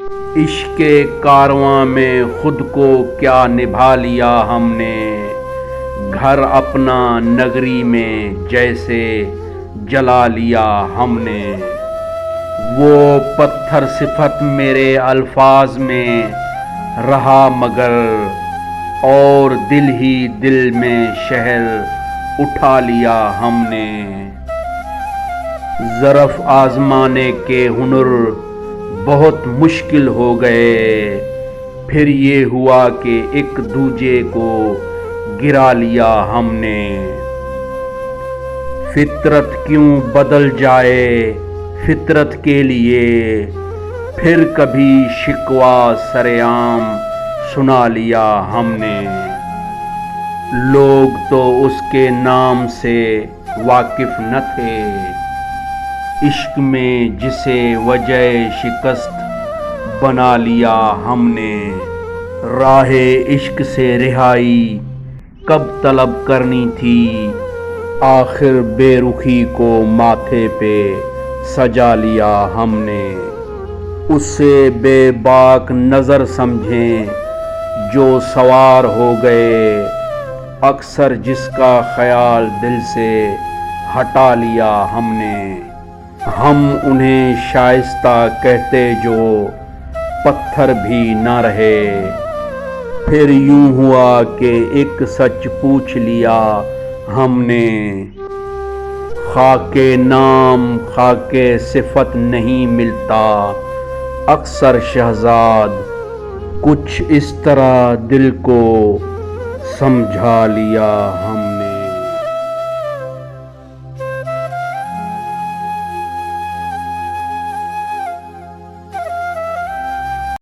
عشق کے کارواں میں خود کو کیا نبھا لیا ہم نے، گھر اپنا نگری میں جیسے جلا لیا ہم نے۔ وہ پتھر صفت میرے الفاظ میں رہا مگر، اور دل ہی دل میں شہر اٹھا لیا ہم نے۔ ظرف آزمانے کے ہنر بہت مشکل ہو گئے، پھر یہ ہوا کہ ایک دوجے کو گرا لیا ہم نے۔ فطرت کیوں بدل جائے فطرت کے لیے، پھر کبھی شکوہ سرعام سنا لیا ہم نے۔ لوگ تو اس کے نام سے واقف نہ تھے، عشق میں جسے وجہ شکست بنا لیا ہم نے۔ راہ عشق سے رہائی کب طلب کرنی تھی، آخر بے رخی کو ماتھے پہ سجا لیا ہم نے۔ اسے بے باک نظر سمجھیں جو سوار ہو گئے، اکثر جس کا خیال دل سے ہٹا لیا ہم نے۔ ہم انہیں شائستہ کہتے جو پتھر بھی نہ رہے، پھر یوں ہوا کہ ایک سچ پوچھ لیا ہم نے۔ خاک نام خاک صفت نہیں ملتا اکثر شہزاد، کچھ اس طرح دل کو سمجھا لیا ہم